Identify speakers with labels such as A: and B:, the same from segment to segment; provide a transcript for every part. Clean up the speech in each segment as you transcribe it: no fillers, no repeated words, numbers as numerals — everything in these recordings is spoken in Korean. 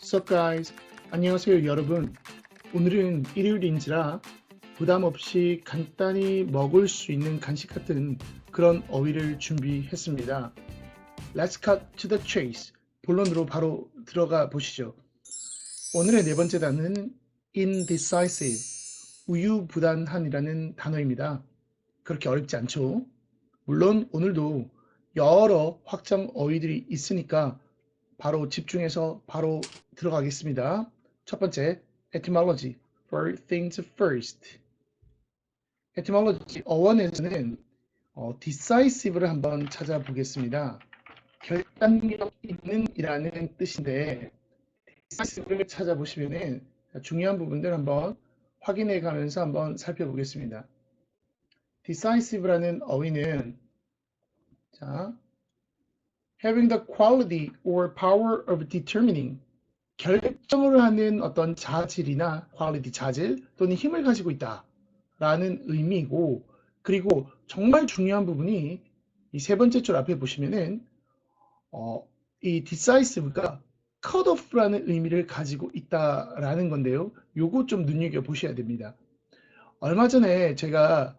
A: Sup guys? 안녕하세요 여러분. 오늘은 일요일인지라 부담 없이 간단히 먹을 수 있는 간식 같은 그런 어휘를 준비했습니다. Let's cut to the chase. 본론으로 바로 들어가 보시죠. 오늘의 네 번째 단어는 indecisive, 우유부단한이라는 단어입니다. 그렇게 어렵지 않죠? 물론 오늘도 여러 확장 어휘들이 있으니까 바로 집중해서 바로 들어가겠습니다. 첫 번째, etymology, for things first. etymology, 어원에서는 decisive를 한번 찾아보겠습니다. 결단력 있는 이라는 뜻인데 decisive를 찾아보시면은 중요한 부분들 한번 확인해 가면서 한번 살펴보겠습니다. decisive라는 어휘는 자, having the quality or power of determining, 결정을 하는 어떤 자질이나 quality 자질 또는 힘을 가지고 있다 라는 의미이고, 그리고 정말 중요한 부분이 이 세 번째 줄 앞에 보시면은 이 decisive가 cut off라는 의미를 가지고 있다라는 건데요. 요거 좀 눈여겨 보셔야 됩니다. 얼마 전에 제가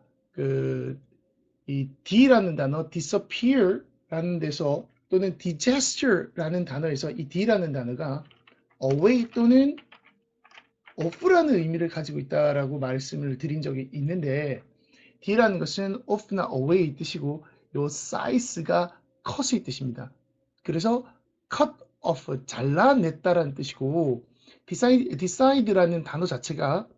A: 이 D라는 단어, disappear라는 데서 또는 digesture라는 단어에서 이 D라는 단어가 away 또는 off라는 의미를 가지고 있다라고 말씀을 드린 적이 있는데, D라는 것은 off나 away 뜻이고 요 size가 cut의 뜻입니다. 그래서 cut off, 잘라냈다라는 뜻이고, decide라는 단어 자체가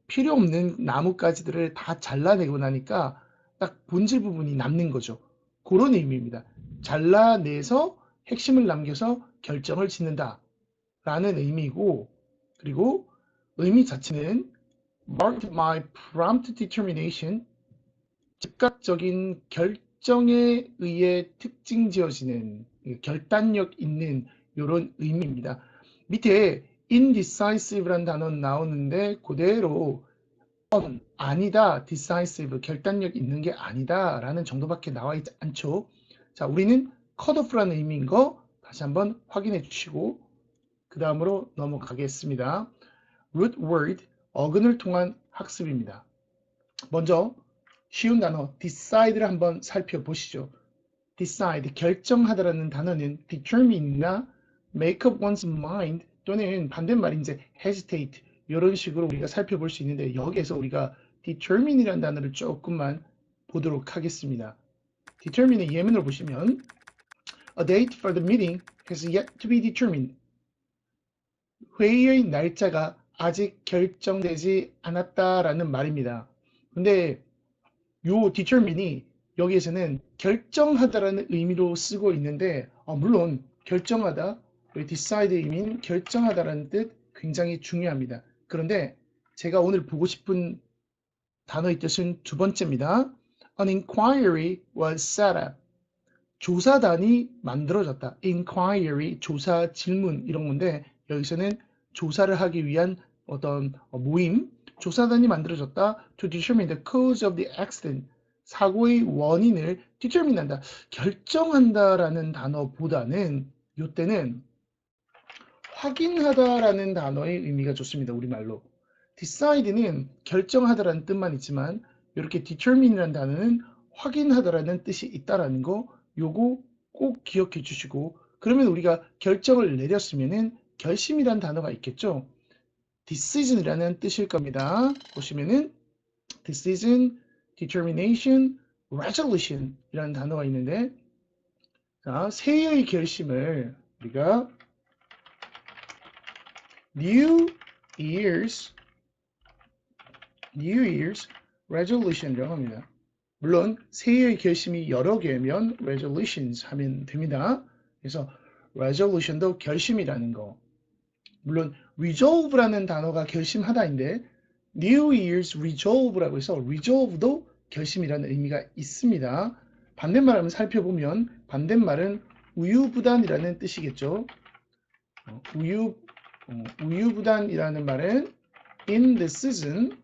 A: 필요 없는 나뭇가지들을 다 잘라내고 나니까 딱 본질 부분이 남는 거죠. 그런 의미입니다. 잘라내서 핵심을 남겨서 결정을 짓는다 라는 의미고, 그리고 의미 자체는 marked my prompt determination, 즉각적인 결정에 의해 특징 지어지는 결단력 있는 이런 의미입니다. 밑에 indecisive라는 단어 나오는데 그대로 아니다, decisive, 결단력 있는 게 아니다 라는 정도밖에 나와 있지 않죠. 자, 우리는 cut off라는 의미인 거 다시 한번 확인해 주시고 그 다음으로 넘어가겠습니다. root word, 어근을 통한 학습입니다. 먼저 쉬운 단어 decide를 한번 살펴보시죠. decide, 결정하다라는 단어는 determine이나 make up one's mind 또는 반대말 이제 hesitate 이런 식으로 우리가 살펴볼 수 있는데, 여기에서 우리가 determine이라는 단어를 조금만 보도록 하겠습니다. determine의 예문을 보시면 a date for the meeting has yet to be determined. 회의의 날짜가 아직 결정되지 않았다라는 말입니다. 근데 요 determine이 여기에서는 결정하다라는 의미로 쓰고 있는데, 물론 결정하다, decide의 의미는 결정하다라는 뜻 굉장히 중요합니다. 그런데 제가 오늘 보고 싶은 단어의 뜻은 두 번째입니다. An inquiry was set up. 조사단이 만들어졌다. inquiry, 조사, 질문 이런 건데 여기서는 조사를 하기 위한 어떤 모임, 조사단이 만들어졌다. To determine the cause of the accident. 사고의 원인을 determine 한다, 결정한다라는 단어보다는 이때는 확인하다라는 단어의 의미가 좋습니다. 우리말로. decide는 결정하다라는 뜻만 있지만 이렇게 determine이라는 단어는 확인하다라는 뜻이 있다라는 거, 요거 꼭 기억해 주시고, 그러면 우리가 결정을 내렸으면은 결심이라는 단어가 있겠죠. decision이라는 뜻일 겁니다. 보시면은 decision, determination, resolution 이라는 단어가 있는데, 자, 새해의 결심을 우리가 New Year's resolution이라고 합니다. 물론 새해의 결심이 여러 개면 resolutions 하면 됩니다. 그래서 resolution도 결심이라는 거. 물론 resolve라는 단어가 결심하다인데 New Year's resolve라고 해서 resolve도 결심이라는 의미가 있습니다. 반대말 한번 살펴보면 반대말은 우유부단이라는 뜻이겠죠. 우유부단이라는 말은 indecision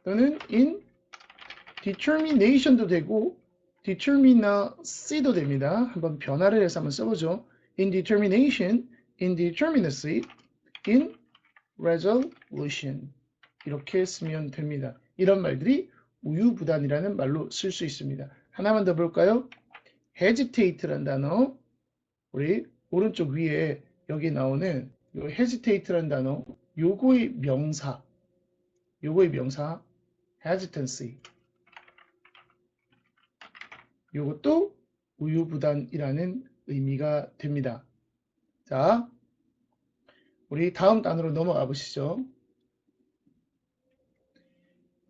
A: 또는 indetermination도 되고 determinacy도 됩니다. 한번 변화를 해서 한번 써보죠. indetermination, indeterminacy, in resolution 이렇게 쓰면 됩니다. 이런 말들이 우유부단이라는 말로 쓸 수 있습니다. 하나만 더 볼까요? hesitate라는 단어 우리 오른쪽 위에 여기 나오는 요 hesitate라는 단어 요거의 명사 hesitancy 요것도 우유부단이라는 의미가 됩니다. 자, 우리 다음 단어로 넘어가 보시죠.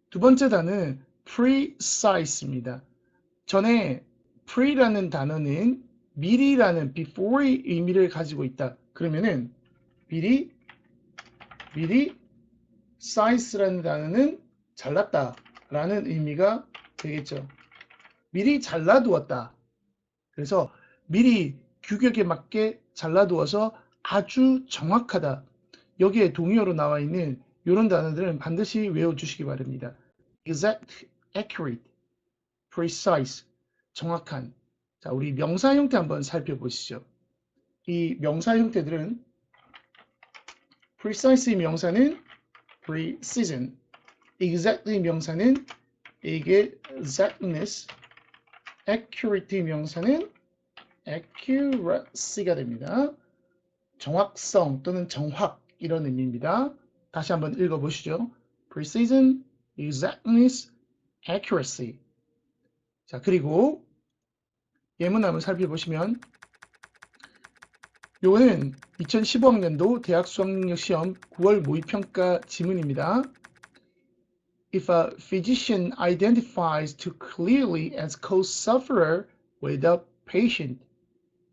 A: 두 번째 단어는 precise입니다. 전에 pre라는 단어는 미리라는 before의 의미를 가지고 있다. 그러면은 미리 size라는 단어는 잘랐다 라는 의미가 되겠죠. 미리 잘라두었다. 그래서 미리 규격에 맞게 잘라두어서 아주 정확하다. 여기에 동의어로 나와 있는 이런 단어들은 반드시 외워주시기 바랍니다. exact, accurate, precise, 정확한. 자, 우리 명사 형태 한번 살펴보시죠. 이 명사 형태들은 precise의 명사는 precision, exact의 명사는 exactness, accurate의 명사는 accuracy가 됩니다. 정확성 또는 정확 이런 의미입니다. 다시 한번 읽어보시죠. precision, exactness, accuracy. 자, 그리고 예문 한번 살펴보시면 요거는 2015학년도 대학 수학능력 시험 9월 모의평가 지문입니다. If a physician identifies too clearly as co-sufferer with a patient.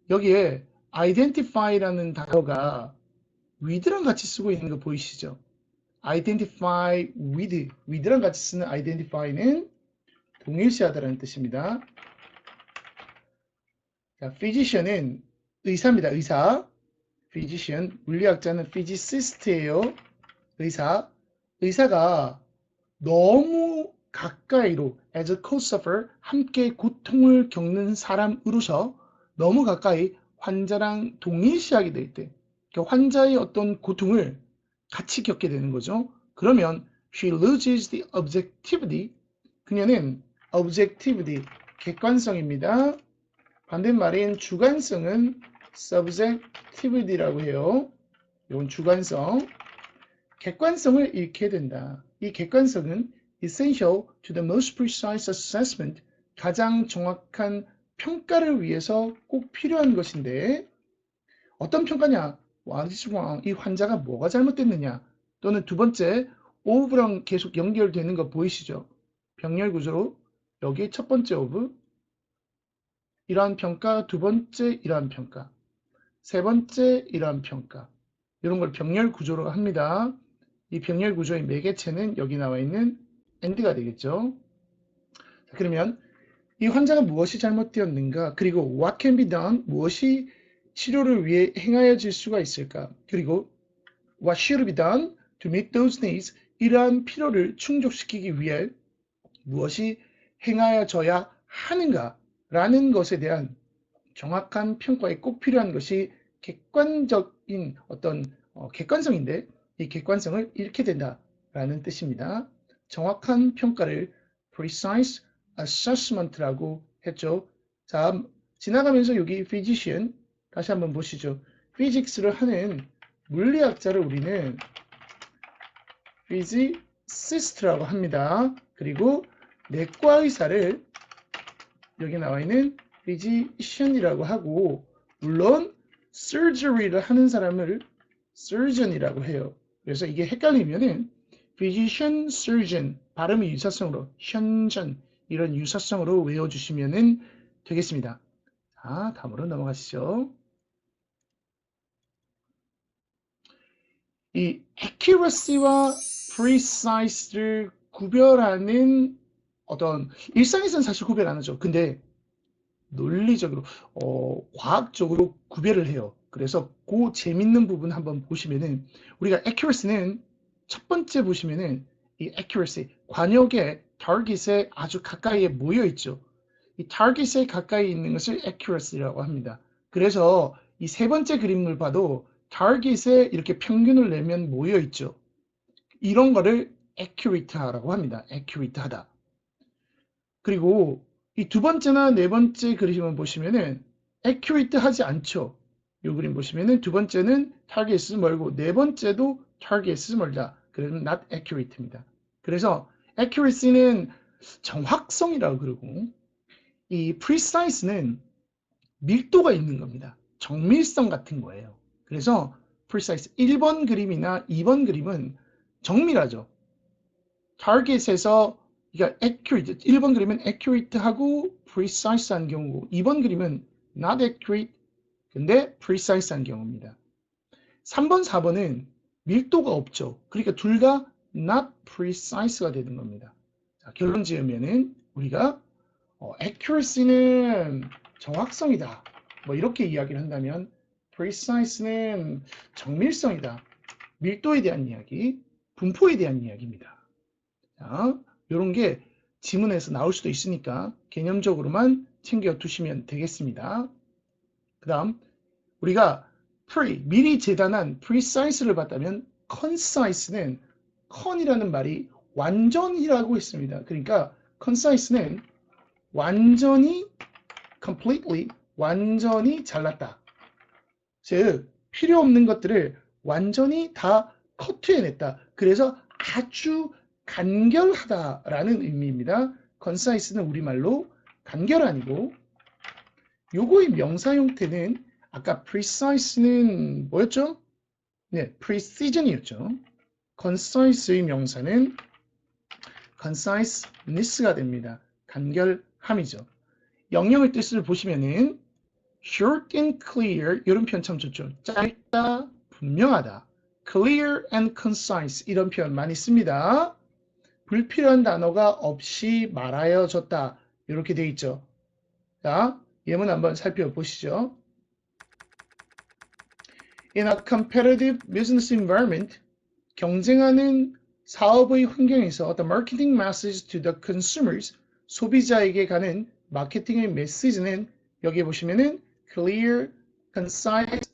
A: 여기에 identify라는 단어가 with랑 같이 쓰고 있는 거 보이시죠? identify with랑 같이 쓰는 identify는 동일시하다라는 뜻입니다. 자, physician은 의사입니다. 의사. physician, 물리학자는 physicist예요. 의사가 너무 가까이로 as a co-sufferer, 함께 고통을 겪는 사람으로서 너무 가까이 환자랑 동일시하게 될 때, 그러니까 환자의 어떤 고통을 같이 겪게 되는 거죠. 그러면 she loses the objectivity. 그녀는 objectivity, 객관성입니다. 반대말인 주관성은 subjectivity라고 해요. 이건 주관성. 객관성을 잃게 된다. 이 객관성은 essential to the most precise assessment, 가장 정확한 평가를 위해서 꼭 필요한 것인데 어떤 평가냐? What is wrong? 이 환자가 뭐가 잘못됐느냐? 또는 두 번째, of랑 계속 연결되는 거 보이시죠? 병렬 구조로 여기 첫 번째 of, 이러한 평가, 두 번째 이러한 평가, 세 번째 이러한 평가, 이런 걸 병렬 구조로 합니다. 이 병렬 구조의 매개체는 여기 나와 있는 and가 되겠죠. 자, 그러면 이 환자가 무엇이 잘못되었는가? 그리고 what can be done? 무엇이 치료를 위해 행하여질 수가 있을까? 그리고 what should be done to meet those needs? 이러한 필요를 충족시키기 위해 무엇이 행하여져야 하는가? 라는 것에 대한 정확한 평가에 꼭 필요한 것이 객관적인 어떤 객관성인데 이 객관성을 잃게 된다라는 뜻입니다. 정확한 평가를 precise assessment라고 했죠. 자, 지나가면서 여기 physician 다시 한번 보시죠. physics를 하는 물리학자를 우리는 physicist라고 합니다. 그리고 내과 의사를 여기 나와 있는 physician이라고 하고, 물론 surgery를 하는 사람을 surgeon이라고 해요. 그래서 이게 헷갈리면은 physician, surgeon 발음이 유사성으로 현전 이런 유사성으로 외워주시면 되겠습니다. 자, 다음으로 넘어가시죠. 이 accuracy와 precise를 구별하는 어떤 일상에서는 사실 구별 안 하죠. 근데 논리적으로 과학적으로 구별을 해요. 그래서 그 재밌는 부분 한번 보시면은 우리가 accuracy는 첫 번째 보시면은 이 accuracy 관역의 target에 아주 가까이에 모여 있죠. 이 target에 가까이 있는 것을 accuracy라고 합니다. 그래서 이 세 번째 그림을 봐도 타겟에 이렇게 평균을 내면 모여 있죠. 이런 거를 accurate라고 합니다. accurate하다. 그리고 이 두 번째나 네 번째 그림을 보시면은 accurate하지 않죠. 이 그림 보시면은 두 번째는 타겟이 멀고 네 번째도 타겟이 멀다. 그래서 not accurate입니다. 그래서 accuracy는 정확성이라고 그러고 이 precise는 밀도가 있는 겁니다. 정밀성 같은 거예요. 그래서 precise 1번 그림이나 2번 그림은 정밀하죠. target에서 그러니까 accurate 1번 그림은 accurate하고 precise한 경우고 2번 그림은 not accurate 근데 precise한 경우입니다. 3번, 4번은 밀도가 없죠. 그러니까 둘 다 not precise가 되는 겁니다. 자, 결론 지으면은 우리가 accuracy는 정확성이다. 뭐 이렇게 이야기를 한다면 precise는 정밀성이다. 밀도에 대한 이야기, 분포에 대한 이야기입니다. 자, 이런 게 지문에서 나올 수도 있으니까 개념적으로만 챙겨 두시면 되겠습니다. 그 다음 우리가 미리 재단한 precise를 봤다면 concise는 con이라는 말이 완전이라고 했습니다. 그러니까 concise는 완전히 completely 완전히 잘랐다. 즉 필요 없는 것들을 완전히 다 커트해냈다. 그래서 아주 간결하다라는 의미입니다. concise는 우리말로 간결한이고 요거의 명사 형태는 아까 precise는 뭐였죠? 네, precision이었죠. concise의 명사는 conciseness가 됩니다. 간결함이죠. 영영의 뜻을 보시면은 short and clear 이런 표현 참 좋죠. 짧다, 분명하다. clear and concise 이런 표현 많이 씁니다. 불필요한 단어가 없이 말하여졌다. 이렇게 되어 있죠. 자, 예문 한번 살펴보시죠. In a competitive business environment, 경쟁하는 사업의 환경에서 the marketing message to the consumers, 소비자에게 가는 마케팅의 메시지는 여기 보시면은 clear, concise,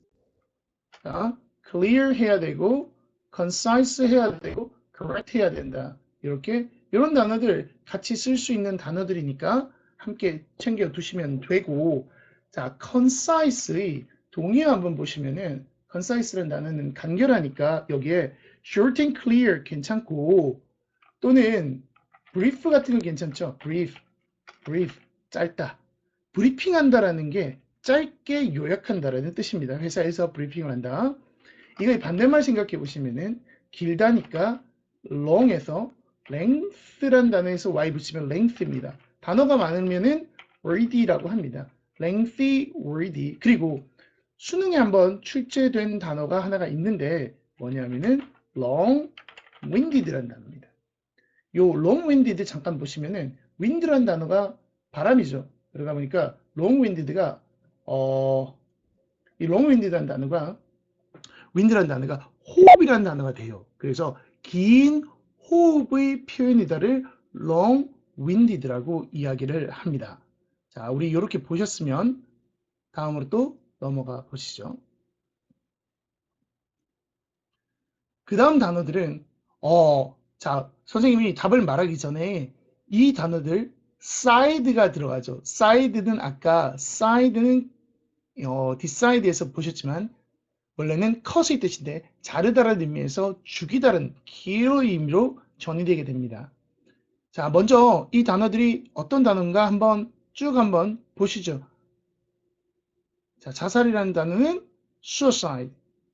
A: clear 해야 되고 concise 해야 되고 correct 해야 된다. 이렇게 이런 단어들 같이 쓸 수 있는 단어들이니까 함께 챙겨 두시면 되고 자, concise의 동의 한번 보시면은 concise라는 단어는 간결하니까 여기에 short and clear 괜찮고 또는 brief 같은 거 괜찮죠? brief, 짧다. 브리핑한다라는 게 짧게 요약한다라는 뜻입니다. 회사에서 브리핑을 한다. 이거 반대말 생각해 보시면은 길다니까 long에서 length란 단어에서 y 붙이면 length입니다. 단어가 많으면은 wordy라고 합니다. lengthy, wordy. 그리고 수능에 한번 출제된 단어가 하나가 있는데 뭐냐면은 long-winded란 단어입니다. 요 long-winded 잠깐 보시면은 wind란 단어가 바람이죠. 그러다 보니까 long-winded가 이 long-winded란 단어가 wind란 단어가 호흡이란 단어가 돼요. 그래서 긴 호흡의 표현이다를 long-winded라고 이야기를 합니다. 자, 우리 이렇게 보셨으면 다음으로 또 넘어가 보시죠. 그 다음 단어들은 자, 선생님이 답을 말하기 전에 이 단어들 side가 들어가죠. side는 아까 side는 decide에서 보셨지만 원래는 cut의 뜻인데 자르다라는 의미에서 죽이다라는 kill의 의미로 전이되게 됩니다. 자, 먼저 이 단어들이 어떤 단어인가 한번 쭉 한번 보시죠. 자, 자살이라는 단어는 suicide,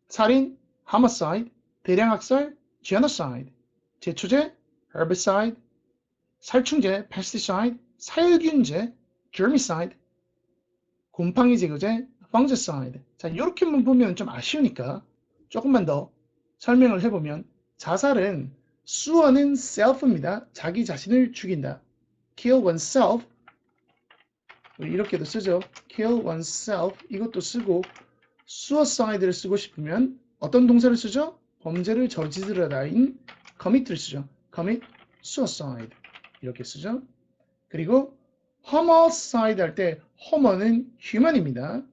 A: 살인, homicide, 대량학살, genocide, 제초제, herbicide, 살충제, pesticide, 살균제, germicide, 곰팡이 제거제, fungicide. 자, 이렇게만 보면 좀 아쉬우니까 조금만 더 설명을 해보면 자살은 수어는 self입니다. 자기 자신을 죽인다. kill oneself 이렇게도 쓰죠. kill oneself 이것도 쓰고 suicide를 쓰고 싶으면 어떤 동사를 쓰죠? 범죄를 저지르다인 commit를 쓰죠. commit suicide 이렇게 쓰죠. 그리고 homicide 할 때 homo는 human입니다.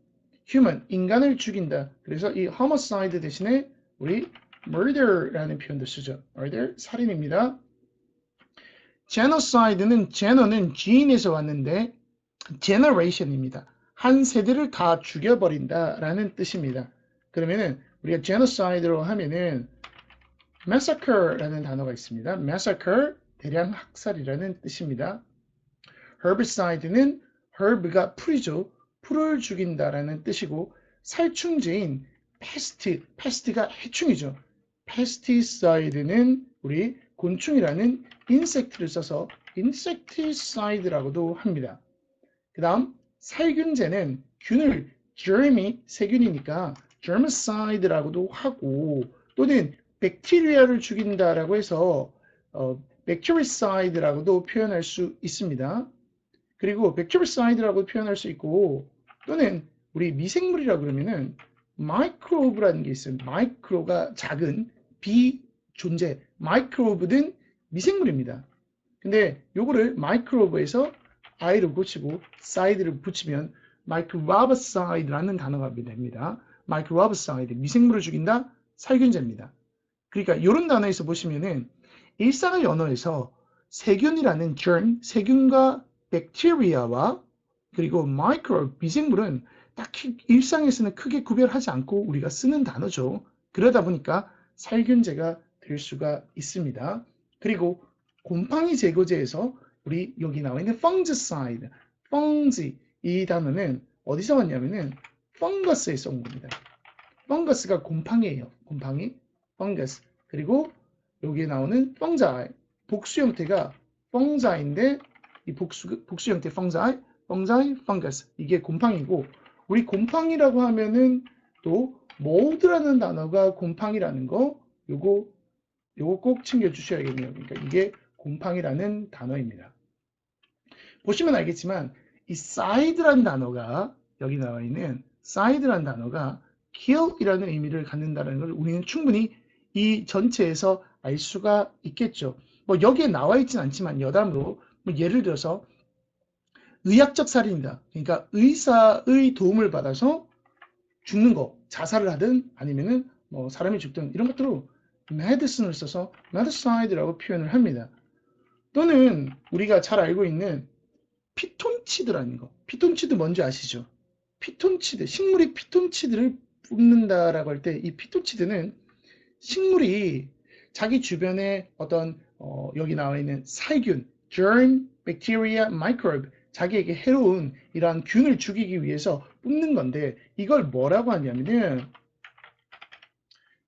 A: human, 인간을 죽인다. 그래서 이 homicide 대신에 우리 murder라는 표현도 쓰죠. murder, 살인입니다. genocide는 geno는 gene에서 왔는데 generation입니다. 한 세대를 다 죽여버린다라는 뜻입니다. 그러면은 우리가 genocide로 하면은 massacre라는 단어가 있습니다. massacre, 대량 학살이라는 뜻입니다. herbicide는 herb가 풀이죠. 풀을 죽인다라는 뜻이고 살충제인 pest가 해충이죠. pesticide는 우리 곤충이라는 insect를 써서 insecticide라고도 합니다. 그 다음 살균제는 균을 germ이 세균이니까 germicide라고도 하고 또는 백테리아를 죽인다라고 해서 bactericide라고도 표현할 수 있습니다. 그리고 bactericide라고 표현할 수 있고 또는 우리 미생물이라고 그러면은 microbe라는 게 있어요. micro가 작은 비존재, microbe는 미생물입니다. 근데 요거를 microbe에서 i를 고치고 side를 붙이면 microbicide라는 단어가 됩니다. microbicide, 미생물을 죽인다, 살균제입니다. 그러니까 이런 단어에서 보시면은 일상의 언어에서 세균이라는 germ, 세균과 백테리아와 그리고 microbe, 미생물은 딱히 일상에서는 크게 구별하지 않고 우리가 쓰는 단어죠. 그러다 보니까 살균제가 될 수가 있습니다. 그리고 곰팡이 제거제에서 우리 여기 나와 있는 fungicide, fungi 이 단어는 어디서 왔냐면은 펑거스에서 온 겁니다. 펑거스가 곰팡이에요. 곰팡이, fungus. 그리고 여기에 나오는 fungi, 복수 형태가 fungi인데 이 복수 형태 fungi, fungus 이게 곰팡이고 우리 곰팡이라고 하면은 또 mold라는 단어가 곰팡이라는 거 요거 꼭 챙겨주셔야겠네요. 그러니까 이게 곰팡이라는 단어입니다. 보시면 알겠지만 이 side라는 단어가 여기 나와 있는 side라는 단어가 kill이라는 의미를 갖는다는 걸 우리는 충분히 이 전체에서 알 수가 있겠죠. 뭐 여기에 나와 있진 않지만 여담으로 뭐 예를 들어서 의학적 살인이다. 그러니까 의사의 도움을 받아서 죽는 거, 자살을 하든 아니면은 뭐 사람이 죽든 이런 것들로 medicine을 써서 medicide라고 표현을 합니다. 또는 우리가 잘 알고 있는 피톤치드라는 거. 피톤치드 뭔지 아시죠? 피톤치드, 식물이 피톤치드를 뿜는다라고 할 때 이 피톤치드는 식물이 자기 주변에 어떤 여기 나와 있는 살균, germ, bacteria, microbe 자기에게 해로운 이러한 균을 죽이기 위해서 뿜는 건데 이걸 뭐라고 하냐면은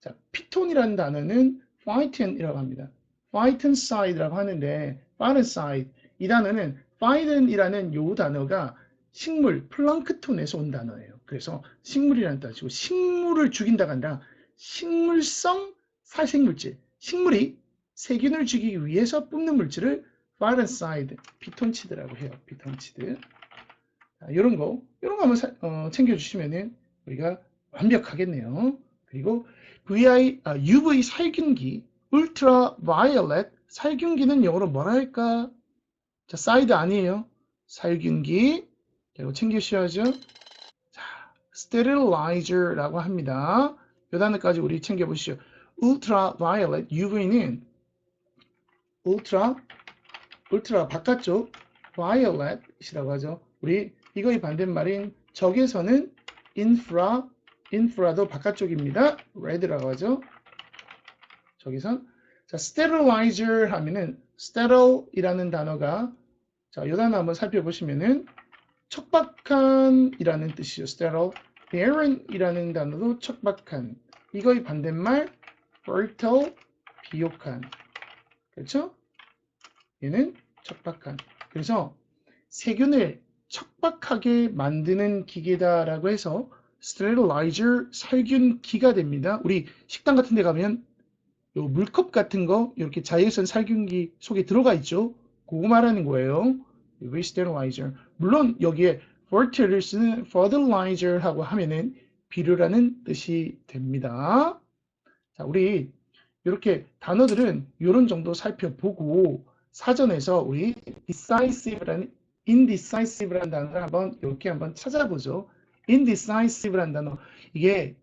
A: 자, 피톤이라는 단어는 phyton이라고 합니다. phytoncide라고 하는데 phytoncide 이 단어는 phyton이라는 요 단어가 식물 플랑크톤에서 온 단어예요. 그래서 식물이라는 뜻이고 식물을 죽인다가 아니라 식물성 살생물질, 식물이 세균을 죽이기 위해서 뿜는 물질을 phytoncide, 피톤치드라고 해요. 피톤치드. 이런 거 한번 챙겨주시면은 우리가 완벽하겠네요. 그리고 UV 살균기, ultraviolet 살균기는 영어로 뭐라 할까? 자, 사이드 아니에요. 살균기. 이거 챙기셔야죠. 자, sterilizer라고 합니다. 이 단어까지 우리 챙겨보시죠. ultraviolet, UV는 ultra 바깥쪽, violet이라고 하죠. 우리 이거의 반대말인 적외선은 infra도 바깥쪽입니다. red라고 하죠. 적외선. 자, sterilizer 하면은 steril이라는 단어가 자, 이 단어 한번 살펴보시면은 척박한이라는 뜻이죠. sterile. barren이라는 단어도 척박한. 이거의 반대말 fertile, 비옥한. 그렇죠? 얘는 척박한. 그래서 세균을 척박하게 만드는 기계다라고 해서 sterilizer 살균기가 됩니다. 우리 식당 같은 데 가면 요 물컵 같은 거 이렇게 자외선 살균기 속에 들어가 있죠. 그거 말하는 거예요. 여기 sterilizer. 물론 여기에 fertilizer 쓰는 fertilizer하고 하면은 비료라는 뜻이 됩니다. 자, 우리 이렇게 단어들은 이런 정도 살펴보고 사전에서 우리 decisive라는 indecisive라는 단어를 한번 이렇게 한번 찾아보죠. indecisive라는 단어. 이게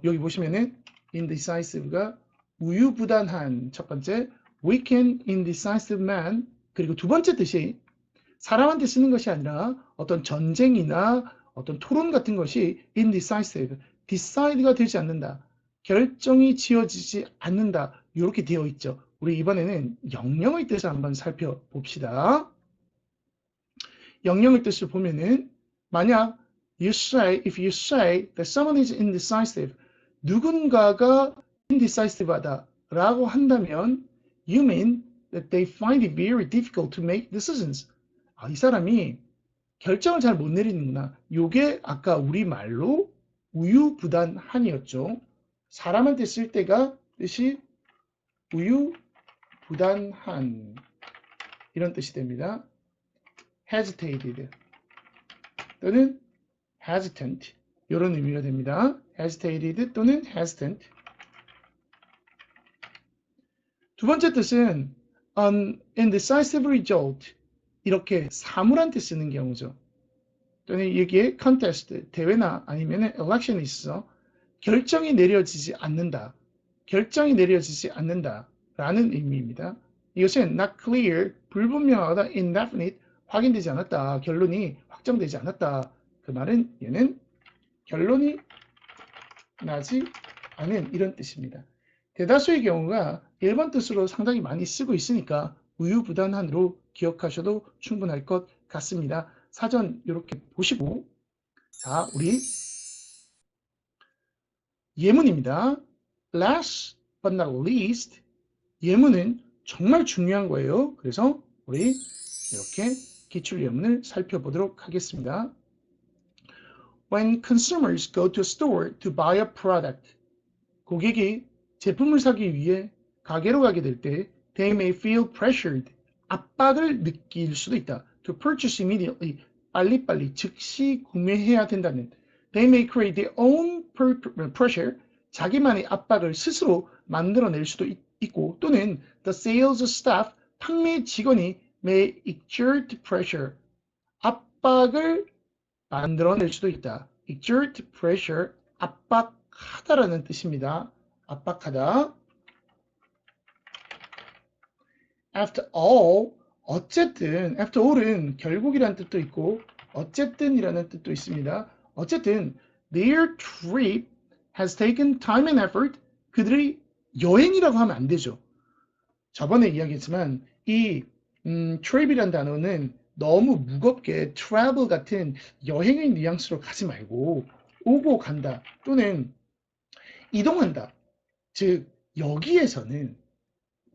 A: 여기 보시면은 indecisive가 우유부단한 첫 번째, weak and indecisive man. 그리고 두 번째 뜻이 사람한테 쓰는 것이 아니라 어떤 전쟁이나 어떤 토론 같은 것이 indecisive, decide가 되지 않는다. 결정이 지어지지 않는다. 이렇게 되어 있죠. 우리 이번에는 영영의 뜻을 한번 살펴봅시다. 영영의 뜻을 보면은 만약 if you say that someone is indecisive, 누군가가 indecisive하다 라고 한다면 you mean that they find it very difficult to make decisions. 이 사람이 결정을 잘 못 내리는구나. 요게 아까 우리말로 우유부단한이었죠. 사람한테 쓸 때가 뜻이 우유부단한 이런 뜻이 됩니다. hesitated 또는 hesitant 이런 의미가 됩니다. hesitated 또는 hesitant. 두 번째 뜻은 an indecisive result 이렇게 사물한 테 쓰는 경우죠. 또는 여기에 contest 대회나 아니면 election이 있어 결정이 내려지지 않는다. 결정이 내려지지 않는다 라는 의미입니다. 이것은 not clear 불분명하다, indefinite 확인되지 않았다, 결론이 확정되지 않았다. 그 말은 얘는 결론이 나지 않은 이런 뜻입니다. 대다수의 경우가 1번 뜻으로 상당히 많이 쓰고 있으니까 우유부단한으로 기억하셔도 충분할 것 같습니다. 사전 이렇게 보시고 자 우리 예문입니다. Last but not least 예문은 정말 중요한 거예요. 그래서 우리 이렇게 기출 예문을 살펴보도록 하겠습니다. When consumers go to a store to buy a product, 고객이 제품을 사기 위해 가게로 가게 될 때 they may feel pressured, 압박을 느낄 수도 있다. To purchase immediately, 빨리빨리 즉시 구매해야 된다는 they may create their own pressure, 자기만의 압박을 스스로 만들어낼 수도 있고 또는 the sales staff, 판매 직원이 may exert pressure, 압박을 만들어낼 수도 있다. exert pressure, 압박하다라는 뜻입니다. 압박하다. After all, 어쨌든, after all은 결국이라는 뜻도 있고 어쨌든이라는 뜻도 있습니다. 어쨌든 their trip has taken time and effort. 그들이 여행이라고 하면 안 되죠. 저번에 이야기했지만 이 trip이라는 단어는 너무 무겁게 travel 같은 여행의 뉘앙스로 가지 말고 오고 간다 또는 이동한다. 즉 여기에서는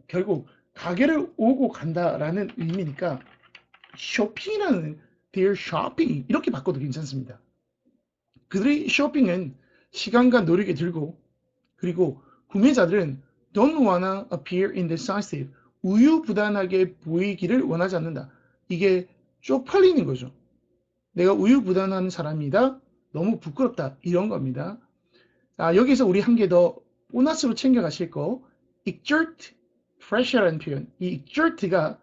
A: 결국 가게를 오고 간다라는 의미니까 쇼핑이라는 their shopping 이렇게 바꿔도 괜찮습니다. 그들의 쇼핑은 시간과 노력이 들고 그리고 구매자들은 don't wanna appear indecisive, 우유부단하게 보이기를 원하지 않는다. 이게 쪽팔리는 거죠. 내가 우유부단한 사람이다. 너무 부끄럽다. 이런 겁니다. 여기서 우리 한 개 더 보너스로 챙겨가실 거 exert pressure라는 표현. 이 exert가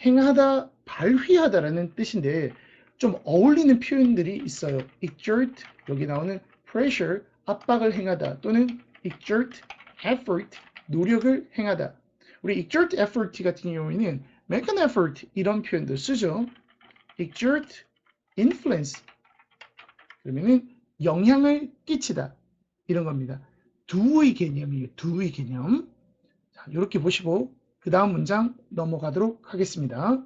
A: 행하다, 발휘하다라는 뜻인데 좀 어울리는 표현들이 있어요. exert, 여기 나오는 pressure, 압박을 행하다 또는 exert effort, 노력을 행하다. 우리 exert effort 같은 경우에는 make an effort 이런 표현도 쓰죠. exert influence 그러면은 영향을 끼치다 이런 겁니다. do의 개념이에요. do의 개념. 자, 이렇게 보시고 그 다음 문장 넘어가도록 하겠습니다.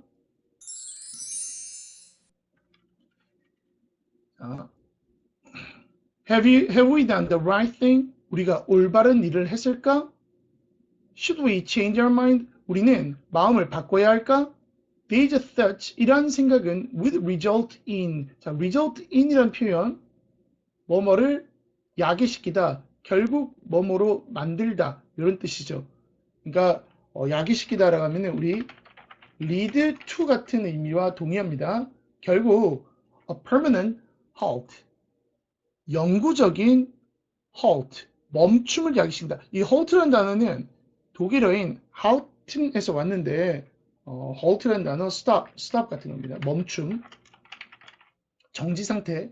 A: Have we done the right thing? 우리가 올바른 일을 했을까? Should we change our mind? 우리는 마음을 바꿔야 할까? These thoughts, 이런 생각은 would result in. 자, result in이라는 표현, 뭐뭐를 야기시키다, 결국 뭐뭐로 만들다 이런 뜻이죠. 그러니까 야기시키다라고 하면 우리 lead to 같은 의미와 동의합니다. 결국 a permanent halt, 영구적인 halt, 멈춤을 야기시킨다. 이 halt라는 단어는 독일어인 halten에서 왔는데 halt라는 단어 stop 같은 겁니다. 멈춤. 정지 상태,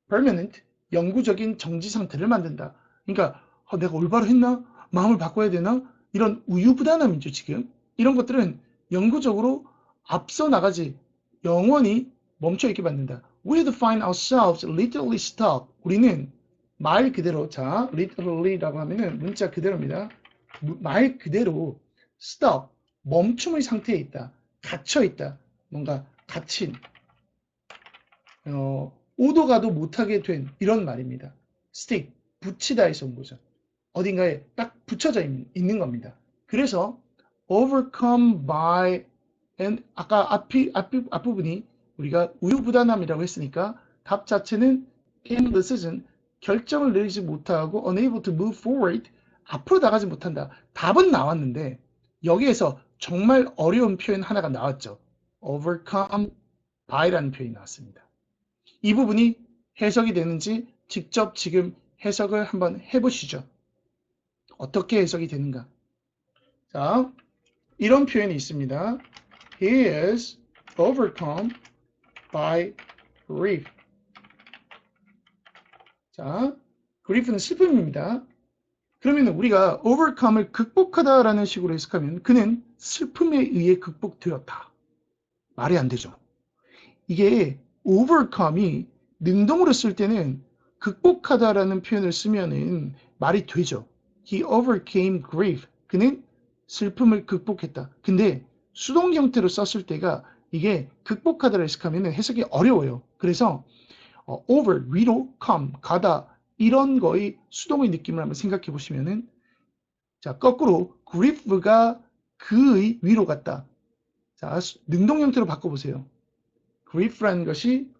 A: permanent, 영구적인 정지 상태를 만든다. 그러니까 내가 올바로 했나? 마음을 바꿔야 되나? 이런 우유부단함이죠, 지금. 이런 것들은 영구적으로 앞서 나가지 영원히 멈춰있게 만든다. We find ourselves literally stuck. 우리는 말 그대로, 자, literally라고 하면은 문자 그대로입니다. 말 그대로 stuck, 멈춤의 상태에 있다. 갇혀있다. 뭔가 갇힌, 오도 가도 못하게 된 이런 말입니다. stick, 붙이다에서 온 거죠. 어딘가에 딱 붙여져 있는 겁니다. 그래서 overcome by and 아까 앞부분이 우리가 우유부단함이라고 했으니까 답 자체는 indecision, 결정을 내리지 못하고 unable to move forward, 앞으로 나가지 못한다. 답은 나왔는데 여기에서 정말 어려운 표현 하나가 나왔죠. overcome by라는 표현이 나왔습니다. 이 부분이 해석이 되는지 직접 지금 해석을 한번 해보시죠. 어떻게 해석이 되는가? 자, 이런 표현이 있습니다. He is overcome by grief. 자, grief는 슬픔입니다. 그러면 우리가 overcome을 극복하다라는 식으로 해석하면 그는 슬픔에 의해 극복되었다. 말이 안 되죠. 이게 overcome이 능동으로 쓸 때는 극복하다라는 표현을 쓰면은 말이 되죠. He overcame grief. 그는 슬픔을 극복했다. 근데 수동 형태로 썼을 때가 이게 극복하다를 해석하면 해석이 어려워요. 그래서 over, 위로, come, 가다 이런 거의 수동의 느낌을 한번 생각해 보시면은 자, 거꾸로 grief가 그의 위로 갔다. 자, 능동 형태로 바꿔보세요. grief라는 것이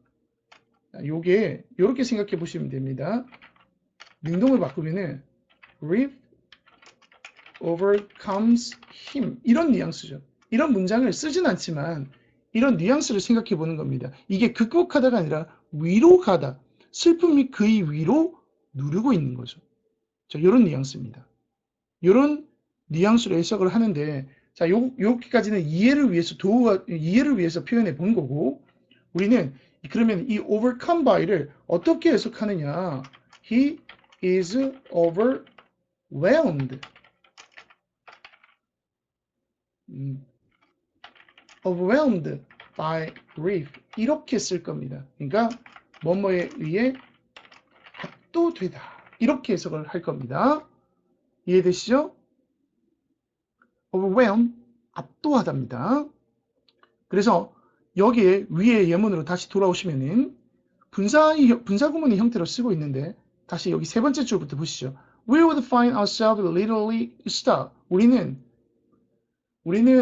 A: 요게 이렇게 생각해 보시면 됩니다. 능동을 바꾸면은 grief overcomes him 이런 뉘앙스죠. 이런 문장을 쓰진 않지만 이런 뉘앙스를 생각해 보는 겁니다. 이게 극복하다가 아니라 위로 가다. 슬픔이 그의 위로 누르고 있는 거죠. 자, 이런 뉘앙스입니다. 이런 뉘앙스로 해석을 하는데 자, 여기까지는 이해를 위해서 표현해 본 거고 우리는 그러면 이 overcome by를 어떻게 해석하느냐? He is overwhelmed. overwhelmed by grief. 이렇게 쓸 겁니다. 그러니까 뭐뭐에 의해 압도되다. 이렇게 해석을 할 겁니다. 이해되시죠? overwhelm, 압도하답니다. 그래서 여기에 위에 예문으로 다시 돌아오시면은 분사구문의 형태로 쓰고 있는데 다시 여기 세 번째 줄부터 보시죠. We would find ourselves literally stuck. 우리는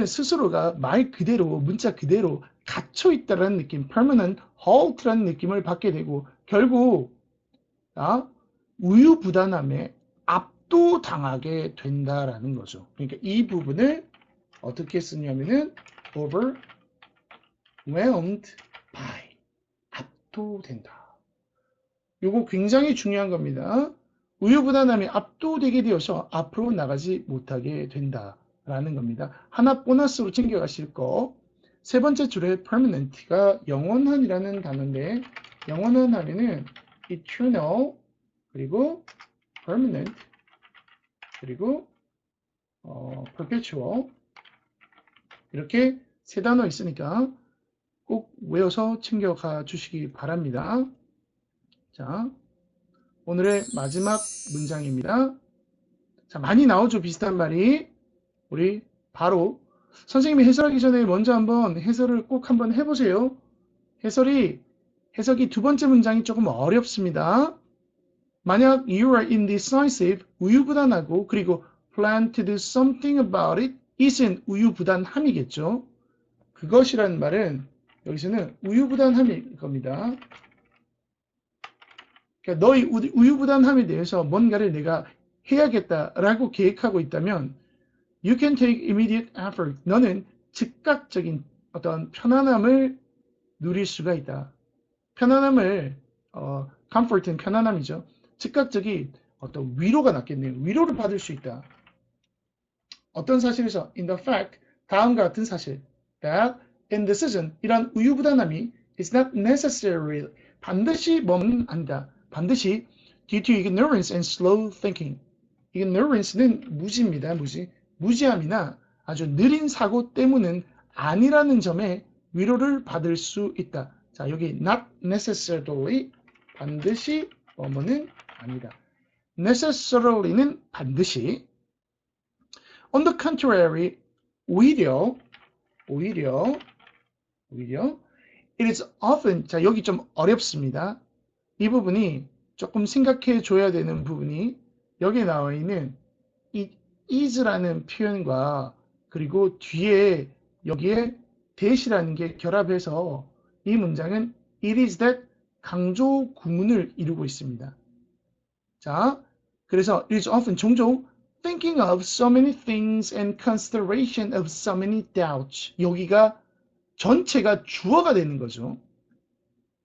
A: 스스로가 말 그대로 문자 그대로 갇혀 있다라는 느낌, permanent halt라는 느낌을 받게 되고 결국 우유부단함에 압도당하게 된다라는 거죠. 그러니까 이 부분을 어떻게 쓰냐면은 overwhelmed by 압도된다. 이거 굉장히 중요한 겁니다. 우유부단함에 압도되게 되어서 앞으로 나가지 못하게 된다라는 겁니다. 하나 보너스로 챙겨가실 거. 세 번째 줄에 permanent가 영원한이라는 단어인데 영원한 하면은 eternal 그리고 permanent 그리고 perpetual 이렇게 세 단어 있으니까 꼭 외워서 챙겨가 주시기 바랍니다. 자, 오늘의 마지막 문장입니다. 자, 많이 나오죠, 비슷한 말이. 우리 바로 선생님이 해설하기 전에 먼저 한번 해설을 꼭 한번 해보세요. 해석이 두 번째 문장이 조금 어렵습니다. 만약 you are indecisive, 우유부단하고 그리고 plan to do something about it, it은 우유부단함이겠죠. 그것이라는 말은 여기서는 우유부단함일 겁니다. 그러니까 너의 우유부단함에 대해서 뭔가를 내가 해야겠다라고 계획하고 있다면 you can take immediate effort. 너는 즉각적인 어떤 편안함을 누릴 수가 있다. 편안함을 comfort는 편안함이죠. 즉각적인 어떤 위로가 낫겠네요. 위로를 받을 수 있다. 어떤 사실에서 in the fact 다음과 같은 사실 that indecision 이란 우유부단함이 It's not necessary. 반드시 뭐는 아니다. 반드시 due to ignorance and slow thinking. ignorance는 무지입니다. 무지함이나 아주 느린 사고 때문은 아니라는 점에 위로를 받을 수 있다. 자, 여기 not necessarily 반드시 뭐뭐는 아니다. necessarily는 반드시. On the contrary, 오히려 it is often, 자, 여기 좀 어렵습니다. 이 부분이 조금 생각해 줘야 되는 부분이 여기에 나와 있는 it is라는 표현과 그리고 뒤에 여기에 that이라는 게 결합해서 이 문장은 it is that 강조 구문을 이루고 있습니다. 자, 그래서 it is often 종종 thinking of so many things and consideration of so many doubts. 여기가 전체가 주어가 되는 거죠.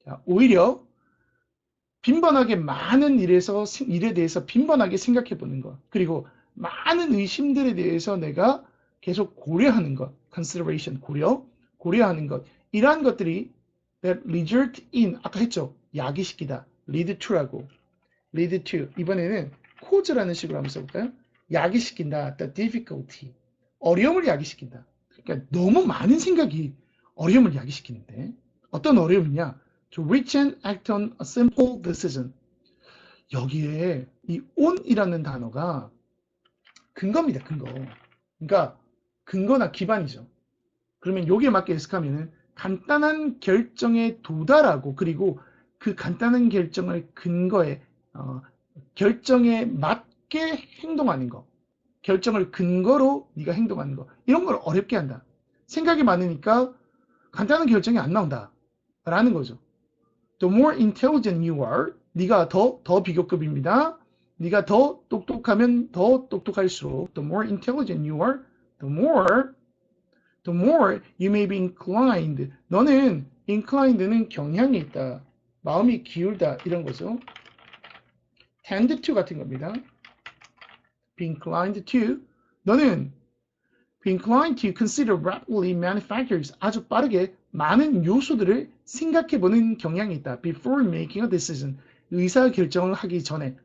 A: 자, 오히려 빈번하게 많은 일에 대해서 빈번하게 생각해 보는 것. 그리고 많은 의심들에 대해서 내가 계속 고려하는 것. consideration, 고려하는 것. 이러한 것들이 that result in, 아까 했죠. 야기시키다. lead to라고. lead to. 이번에는 cause라는 식으로 한번 써볼까요? 야기시킨다. the difficulty. 어려움을 야기시킨다. 그러니까 너무 많은 생각이 어려움을 야기시키는데 어떤 어려움이냐? To reach and act on a simple decision. 여기에 이 on이라는 단어가 근거입니다. 근거. 그러니까 근거나 기반이죠. 그러면 여기에 맞게 해석하면은 간단한 결정에 도달하고 그리고 그 간단한 결정을 근거에 결정에 맞게 행동하는 거. 결정을 근거로 네가 행동하는 거. 이런 걸 어렵게 한다. 생각이 많으니까 간단한 결정이 안 나온다. 라는 거죠. The more intelligent you are, 네가 더 비교급입니다. 네가 더 똑똑하면 더 똑똑할수록 the more intelligent you are, the more you may be inclined. 너는 inclined는 경향이 있다. 마음이 기울다 이런 거죠. tend to 같은 겁니다. be inclined to. 너는 be inclined to consider rapidly many factors. 아주 빠르게 많은 요소들을 생각해보는 경향이 있다. Before making a decision. 의사결정을 하기 전에.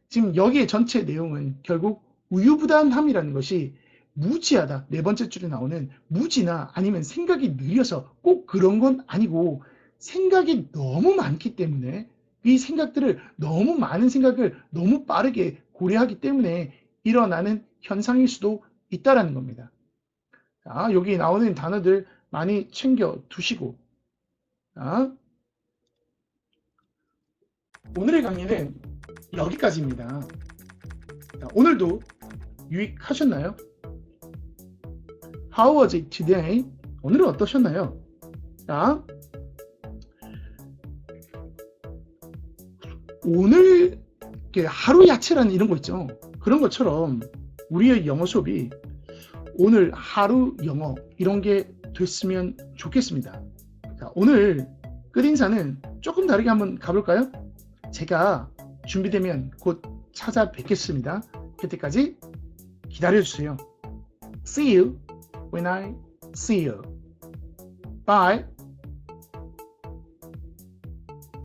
A: 지금 여기에 전체 내용은 결국 우유부단함이라는 것이 무지하다. 네 번째 줄에 나오는 무지나 아니면 생각이 느려서 꼭 그런 건 아니고 생각이 너무 많기 때문에 이 생각들을 너무 많은 생각을 너무 빠르게 고려하기 때문에 일어나는 현상일 수도 있다라는 겁니다. 자, 여기 나오는 단어들 많이 챙겨 두시고 오늘의 강의는 여기까지입니다. 자, 오늘도 유익하셨나요? How was it today? 오늘은 어떠셨나요? 자, 오늘 하루 야채라는 이런 거 있죠. 그런 것처럼 우리의 영어 수업이 오늘 하루 영어 이런 게 됐으면 좋겠습니다. 자, 오늘 끝인사는 조금 다르게 한번 가볼까요? 제가 준비되면 곧 찾아뵙겠습니다. 그때까지 기다려주세요. See you when I see you. Bye.